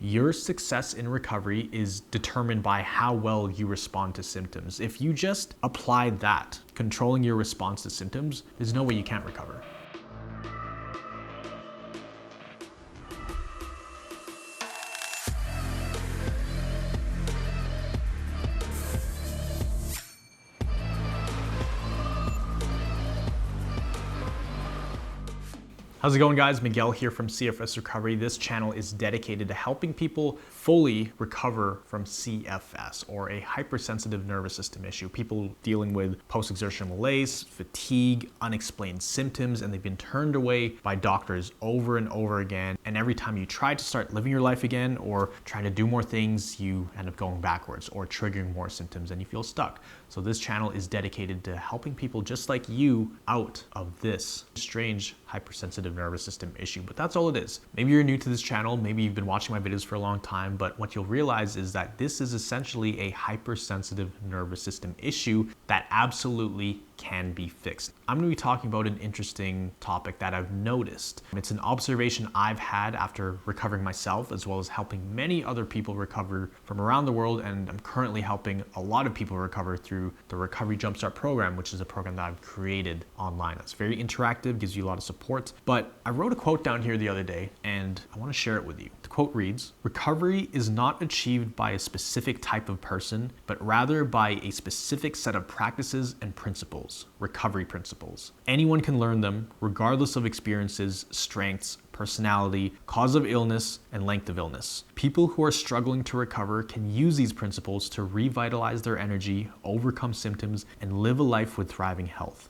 Your success in recovery is determined by how well you respond to symptoms. If you just apply that, controlling your response to symptoms, there's no way you can't recover. How's it going, guys? Miguel here from CFS Recovery. This channel is dedicated to helping people fully recover from CFS, or a hypersensitive nervous system issue. People dealing with post-exertional malaise, fatigue, unexplained symptoms, and they've been turned away by doctors over and over again. And every time you try to start living your life again or trying to do more things, you end up going backwards or triggering more symptoms and you feel stuck. So this channel is dedicated to helping people just like you out of this strange hypersensitive nervous system issue. But that's all it is. Maybe you're new to this channel, maybe you've been watching my videos for a long time, but what you'll realize is that this is essentially a hypersensitive nervous system issue that absolutely can be fixed. I'm going to be talking about an interesting topic that I've noticed. It's an observation I've had after recovering myself, as well as helping many other people recover from around the world, and I'm currently helping a lot of people recover through the Recovery Jumpstart program, which is a program that I've created online. It's very interactive, gives you a lot of support. But I wrote a quote down here the other day, and I want to share it with you. The quote reads, "Recovery is not achieved by a specific type of person, but rather by a specific set of practices and principles. Recovery principles. Anyone can learn them, regardless of experiences, strengths, personality, cause of illness, and length of illness. People who are struggling to recover can use these principles to revitalize their energy, overcome symptoms, and live a life with thriving health.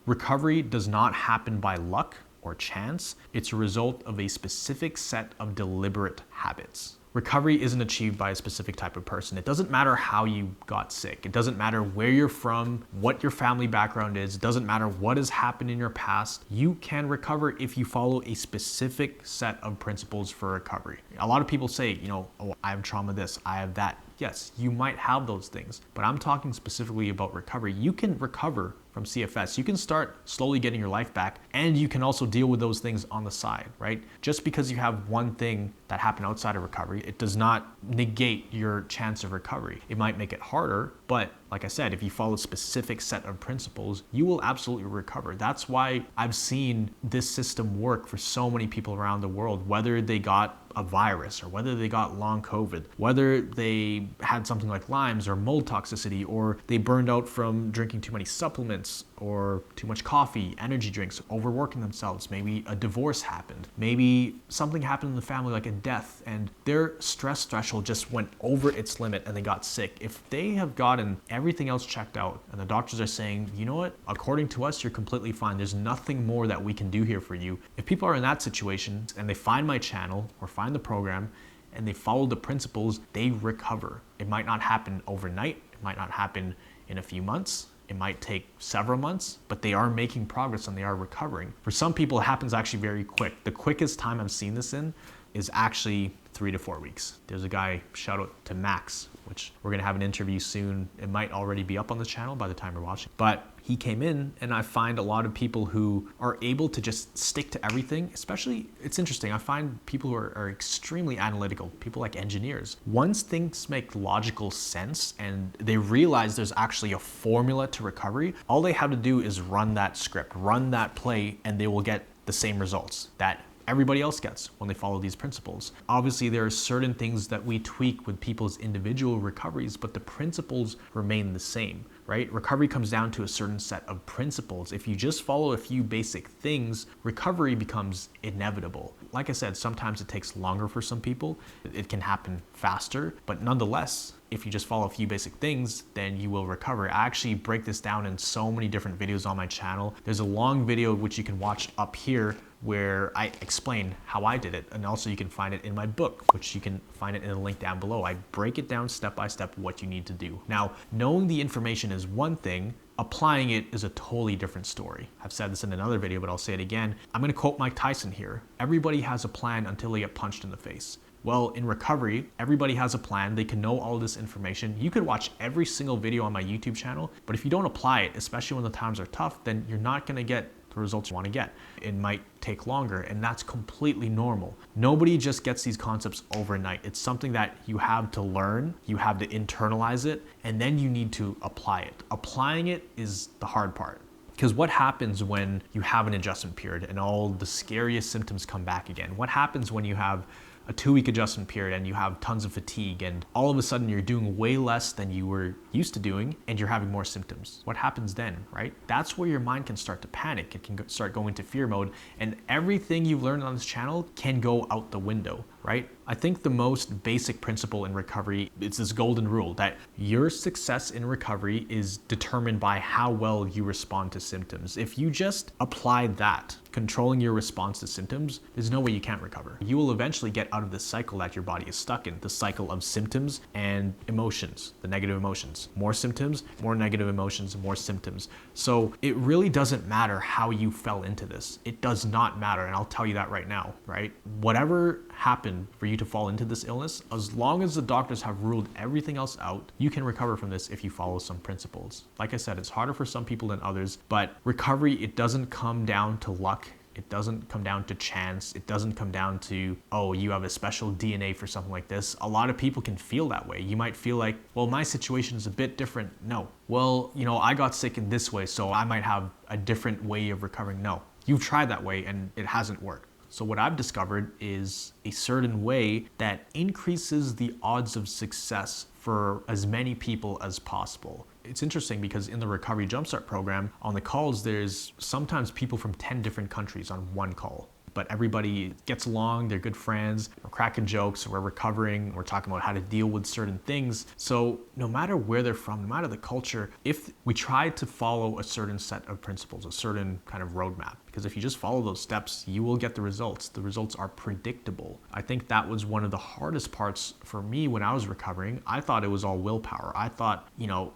Recovery does not happen by luck or chance. It's a result of a specific set of deliberate habits." Recovery isn't achieved by a specific type of person. It doesn't matter how you got sick. It doesn't matter where you're from, what your family background is. It doesn't matter what has happened in your past. You can recover if you follow a specific set of principles for recovery. A lot of people say, oh, I have trauma this, I have that. Yes, you might have those things, but I'm talking specifically about recovery. You can recover from CFS. You can start slowly getting your life back, and you can also deal with those things on the side, right? Just because you have one thing that happened outside of recovery, it does not negate your chance of recovery. It might make it harder, but like I said, if you follow a specific set of principles, you will absolutely recover. That's why I've seen this system work for so many people around the world, whether they got a virus or whether they got long COVID, whether they had something like Lyme's or mold toxicity, or they burned out from drinking too many supplements or too much coffee, energy drinks, overworking themselves. Maybe a divorce happened. Maybe something happened in the family like a death, and their stress threshold just went over its limit and they got sick. If they have gotten everything else checked out and the doctors are saying, you know what, according to us, you're completely fine. There's nothing more that we can do here for you. If people are in that situation and they find my channel or find the program and they follow the principles, they recover. It might not happen overnight. It might not happen in a few months. It might take several months, but they are making progress and they are recovering. For some people, it happens actually very quick. The quickest time I've seen this in is actually 3 to 4 weeks. There's a guy, shout out to Max, which we're gonna have an interview soon. It might already be up on the channel by the time you're watching. But he came in, and I find a lot of people who are able to just stick to everything, especially, it's interesting, I find people who are extremely analytical, people like engineers. Once things make logical sense and they realize there's actually a formula to recovery, all they have to do is run that script, run that play, and they will get the same results that everybody else gets when they follow these principles. Obviously, there are certain things that we tweak with people's individual recoveries, but the principles remain the same, right? Recovery comes down to a certain set of principles. If you just follow a few basic things, recovery becomes inevitable. Like I said, sometimes it takes longer for some people. It can happen faster, but nonetheless, if you just follow a few basic things, then you will recover. I actually break this down in so many different videos on my channel. There's a long video which you can watch up here where I explain how I did it. And also you can find it in my book, which you can find it in the link down below. I break it down step by step what you need to do. Now, knowing the information is one thing, applying it is a totally different story. I've said this in another video, but I'll say it again. I'm gonna quote Mike Tyson here. Everybody has a plan until they get punched in the face. Well, in recovery, everybody has a plan. They can know all this information. You could watch every single video on my YouTube channel, but if you don't apply it, especially when the times are tough, then you're not gonna get the results you want to get. It might take longer, and that's completely normal. Nobody just gets these concepts overnight. It's something that you have to learn, you have to internalize it, and then you need to apply it. Applying it is the hard part. Because what happens when you have an adjustment period and all the scariest symptoms come back again? What happens when you have a 2-week adjustment period and you have tons of fatigue and all of a sudden you're doing way less than you were used to doing and you're having more symptoms? What happens then, right? That's where your mind can start to panic. It can start going into fear mode, and everything you've learned on this channel can go out the window, right? I think the most basic principle in recovery is this golden rule that your success in recovery is determined by how well you respond to symptoms. If you just apply that, controlling your response to symptoms, there's no way you can't recover. You will eventually get out of this cycle that your body is stuck in, the cycle of symptoms and emotions, the negative emotions. More symptoms, more negative emotions, more symptoms. So it really doesn't matter how you fell into this. It does not matter, and I'll tell you that right now, right? Whatever happened for you to fall into this illness, as long as the doctors have ruled everything else out, you can recover from this if you follow some principles. Like I said, it's harder for some people than others, but recovery, it doesn't come down to luck. It doesn't come down to chance. It doesn't come down to, oh, you have a special DNA for something like this. A lot of people can feel that way. You might feel like, well, my situation is a bit different. No. Well, I got sick in this way, so I might have a different way of recovering. No. You've tried that way and it hasn't worked. So what I've discovered is a certain way that increases the odds of success for as many people as possible. It's interesting because in the Recovery Jumpstart program, on the calls, there's sometimes people from 10 different countries on one call. But everybody gets along, they're good friends, we're cracking jokes, we're recovering, we're talking about how to deal with certain things. So no matter where they're from, no matter the culture, if we try to follow a certain set of principles, a certain kind of roadmap, because if you just follow those steps, you will get the results. The results are predictable. I think that was one of the hardest parts for me when I was recovering. I thought it was all willpower. I thought,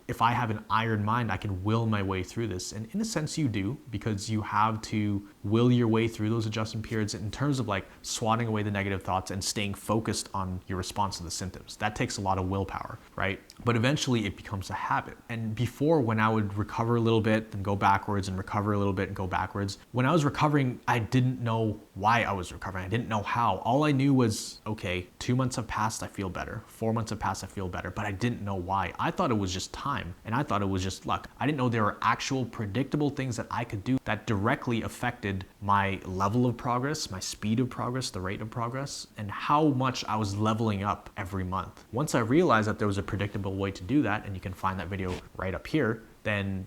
if I have an iron mind, I can will my way through this. And in a sense you do, because you have to will your way through those adjustment periods in terms of like swatting away the negative thoughts and staying focused on your response to the symptoms. That takes a lot of willpower, right? But eventually it becomes a habit. And before, when I would recover a little bit and go backwards and recover a little bit and go backwards, when I was recovering, I didn't know why I was recovering. I didn't know how. All I knew was, okay, 2 months have passed, I feel better. 4 months have passed, I feel better, but I didn't know why. I thought it was just time, and I thought it was just luck. I didn't know there were actual predictable things that I could do that directly affected my level of progress, my speed of progress, the rate of progress, and how much I was leveling up every month. Once I realized that there was a predictable way to do that, and you can find that video right up here, then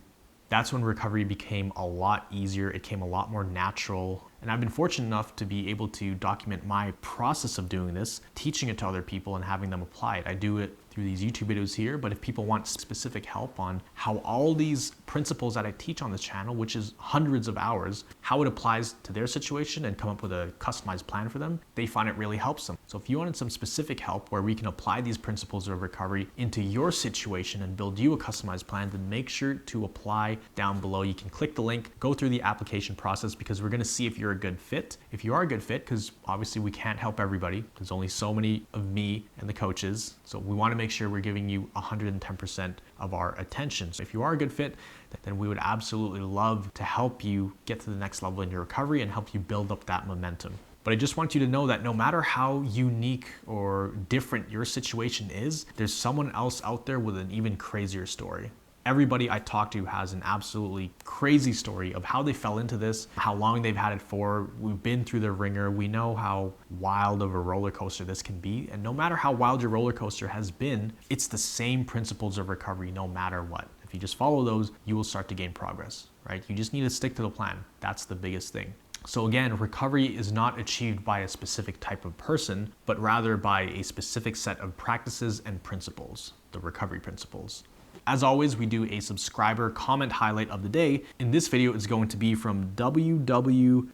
that's when recovery became a lot easier. It came a lot more natural. And I've been fortunate enough to be able to document my process of doing this, teaching it to other people and having them apply it. I do it through these YouTube videos here, but if people want specific help on how all these principles that I teach on this channel, which is hundreds of hours, how it applies to their situation and come up with a customized plan for them, they find it really helps them. So if you wanted some specific help where we can apply these principles of recovery into your situation and build you a customized plan, then make sure to apply down below. You can click the link, go through the application process, because we're gonna see if you're a good fit. If you are a good fit, because obviously we can't help everybody. There's only so many of me and the coaches. So we wanna make sure we're giving you 110% of our attention. So if you are a good fit, then we would absolutely love to help you get to the next level in your recovery and help you build up that momentum. But I just want you to know that no matter how unique or different your situation is, there's someone else out there with an even crazier story. Everybody I talk to has an absolutely crazy story of how they fell into this, how long they've had it for. We've been through the ringer. We know how wild of a roller coaster this can be. And no matter how wild your roller coaster has been, it's the same principles of recovery no matter what. If you just follow those, you will start to gain progress, right? You just need to stick to the plan. That's the biggest thing. So again, recovery is not achieved by a specific type of person, but rather by a specific set of practices and principles, the recovery principles. As always, we do a subscriber comment highlight of the day. In this video, it's going to be from WWYRD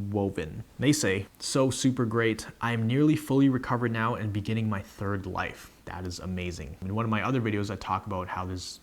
Woven. They say, "So super great. I am nearly fully recovered now and beginning my third life." That is amazing. In one of my other videos, I talk about how there's,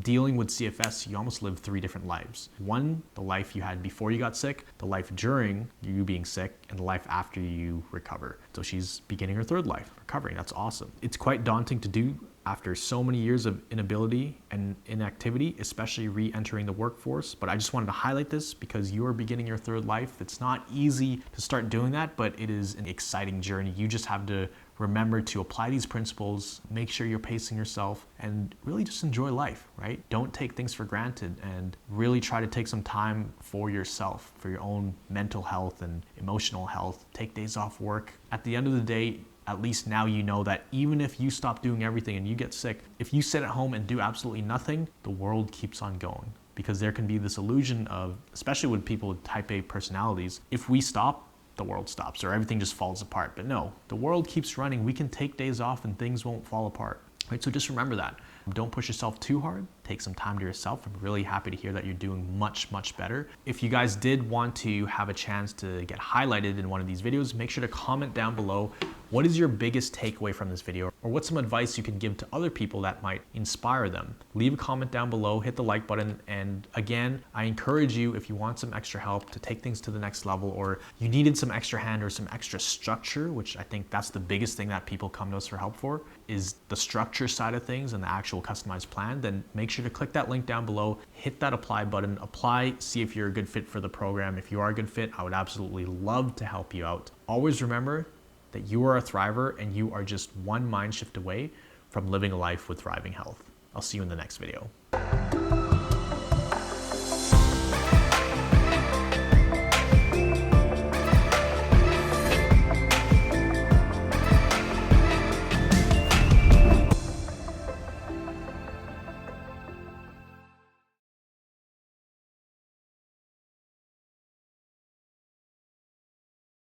dealing with CFS, you almost live 3 different lives. One, the life you had before you got sick, the life during you being sick, and the life after you recover. So she's beginning her third life, recovering. That's awesome. It's quite daunting to do after so many years of inability and inactivity, especially re-entering the workforce. But I just wanted to highlight this because you are beginning your third life. It's not easy to start doing that, but it is an exciting journey. You just have to remember to apply these principles, make sure you're pacing yourself, and really just enjoy life, right? Don't take things for granted and really try to take some time for yourself, for your own mental health and emotional health. Take days off work. At the end of the day, at least now you know that even if you stop doing everything and you get sick, if you sit at home and do absolutely nothing, the world keeps on going. Because there can be this illusion of, especially with people with type A personalities, if we stop, the world stops or everything just falls apart. But no, the world keeps running. We can take days off and things won't fall apart. Right? So just remember that. Don't push yourself too hard. Take some time to yourself. I'm really happy to hear that you're doing much, much better. If you guys did want to have a chance to get highlighted in one of these videos, make sure to comment down below. What is your biggest takeaway from this video? Or what's some advice you can give to other people that might inspire them? Leave a comment down below, hit the like button. And again, I encourage you, if you want some extra help to take things to the next level, or you needed some extra hand or some extra structure, which I think that's the biggest thing that people come to us for help for, is the structure side of things and the actual customized plan, then make sure to click that link down below, hit that apply button, apply, see if you're a good fit for the program. If you are a good fit, I would absolutely love to help you out. Always remember that you are a thriver and you are just one mind shift away from living a life with thriving health. I'll see you in the next video.